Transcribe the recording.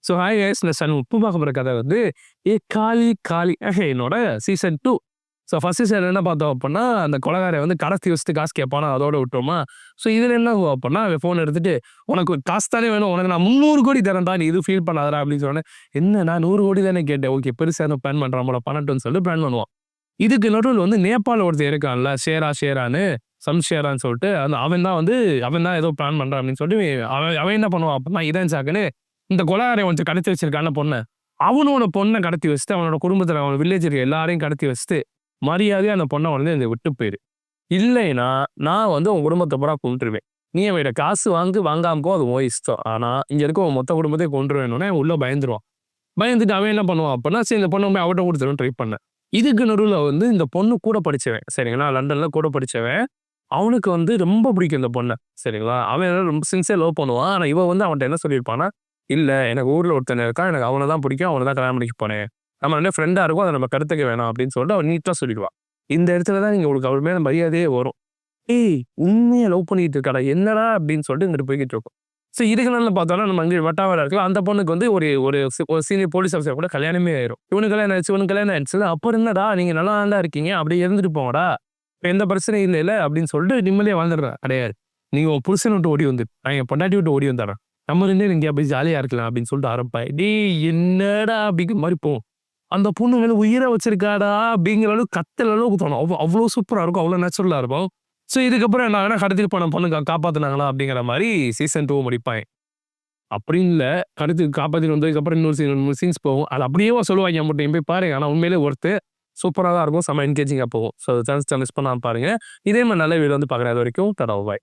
So hi guys, இந்த உப்பு பார்க்க போகிற கதை வந்து ஏ காளி காளி என்னோட சீசன் 2. ஸோ ஃபர்ஸ்ட் சீசன் என்ன பார்த்தோம் அப்படின்னா, அந்த கொலகாரை வந்து கடத்தி வச்சுட்டு காசு கேட்பானா, அதோட விட்டோமா. ஸோ இதில் என்ன ஆகும் அப்படின்னா, அவன் ஃபோன் எடுத்துட்டு உனக்கு காசு தானே வேணும், உனக்கு நான் 300 கோடி தரேன்டா, நீ இது ஃபீல் பண்ணாதடா அப்படின்னு சொன்னேன். என்ன நான் 100 கோடி தானே கேட்டேன், ஓகே பெருசாக எதுவும் பிளான் பண்ணுறான் போல, பண்ணட்டும்னு சொல்லிட்டு பிளான் பண்ணுவான். இதுக்கு நடுவில் வந்து நேபாள் ஒருத்தர் இருக்கான்ல, ஷேரான்னு சம்ஷேரான்னு சொல்லிட்டு, அவன் தான் ஏதோ பிளான் பண்ணுறான் அப்படின்னு சொல்லிட்டு அவன் என்ன பண்ணுவான் அப்படின்னா, இதான் சாக்குன்னு இந்த கொலகாரை கொஞ்சம் கடத்தி வச்சிருக்கான பொண்ணை, அவனோட பொண்ணை கடத்தி வச்சுட்டு, அவனோட குடும்பத்தில் அவன் வில்லேஜ் இருக்க எல்லாரையும் கடத்தி வச்சுட்டு, மரியாதையாக அந்த பொண்ணை வந்து இந்த விட்டு போயிரு. இல்லைன்னா நான் வந்து உன் குடும்பத்தை பூரா கொண்டுருவேன். நீ அவட காசு வாங்காம போ, அது உன் இஷ்டம். ஆனால் இங்கே இருக்க உன் மொத்த குடும்பத்தையும் கொண்டுருவேன்னு உள்ள பயந்துருவான். பயந்துட்டு அவன் என்ன பண்ணுவான் அப்படின்னா, சரி இந்த பொண்ணை போய் அவட்ட கொடுத்துருன்னு ட்ரை பண்ணேன். இதுக்கு நடுவில் வந்து இந்த பொண்ணு கூட படித்தவன், சரிங்களா, லண்டனில் கூட படித்தவன், அவனுக்கு வந்து ரொம்ப பிடிக்கும் இந்த பொண்ணை, சரிங்களா. அவன் ரொம்ப சின்சியர் லவ் பண்ணுவான். ஆனால் இவன் வந்து அவன்கிட்ட என்ன சொல்லியிருப்பான்னா, இல்லை எனக்கு ஊரில் ஒருத்தனை இருக்கான், எனக்கு அவனை தான் பிடிக்கும், அவனை தான் கல்யாணம் பண்ணிக்க போனேன், நம்ம ரெண்டு ஃப்ரெண்டாக இருக்கும், அதை நம்ம கருத்துக்க வேணாம் அப்படின்னு சொல்லிட்டு அவன் நீட்டாக சொல்லிடுவான். இந்த இடத்துல தான் நீங்கள் உங்களுக்கு அவர் மேலே மரியாதையே வரும். ஏய் உண்மையாக லவ் பண்ணிட்டு இருக்காடா என்னடா அப்படின்னு சொல்லிட்டு இங்கிட்டு போய்கிட்டு இருக்கும். ஸோ இதுக்கு நல்லா பார்த்தோம்னா நம்ம அங்கே வட்டாவரா இருக்கலாம். அந்த பொண்ணுக்கு வந்து ஒரு ஒரு சீனியர் போலீஸ் ஆஃபீஸர் கூட கல்யாணமே ஆயிரும். இவனுக்கு கல்யாணம் ஆயிடுச்சு. அப்புறம் என்னடா நீங்கள் நல்லா நல்லா இருக்கீங்க, அப்படியே இருந்துட்டு போங்கடா, இப்போ எந்த பிரச்சனையும் இல்லை அப்படின்னு சொல்லிட்டு நிம்மதியாக வாழ்ந்துடுறேன். கிடையாது, நீங்கள் உன் புருஷனை விட்டு ஓடி வந்து நான் என் பொண்டாட்டி விட்டு ஓடி வந்துடுறேன், நம்ம ரெண்டே இங்கே அப்படி ஜாலியாக இருக்கலாம் அப்படின்னு சொல்லிட்டு ஆரம்பிப்பேன். டேய் என்னடா அப்படிங்கிற மாதிரி போகும். அந்த பொண்ணு மேலே உயிரை வச்சிருக்காடா அப்படிங்கிற அளவுக்கு கத்துற அளவுக்கு தோணும். அவ்வளோ சூப்பராக இருக்கும், அவ்வளோ நேச்சுரலாக இருக்கும். ஸோ இதுக்கப்புறம் என்ன வேணா கடத்திட்டு போன பொண்ணு காப்பாற்றினாங்களா அப்படிங்கிற மாதிரி சீசன் 2 முடிப்பாங்க. அப்படின்னு இல்லை, கடத்தி காப்பாற்றிட்டு வந்ததுக்கப்புறம் இன்னொரு சீன்ஸ் போகும். அது அப்படியே சொல்லுவாங்க மட்டும் போய் பாருங்க. ஆனால் உண்மையிலே ஒருத்து சூப்பராக தான் இருக்கும், செம்ம என்கேஜிங்காக போகும். ஸோ சான்ஸ் மிஸ் பண்ணாமல் பாருங்க. இதே மாதிரி நல்ல வீடியோ வந்து பார்க்குறது வரைக்கும் தடவை பாய்.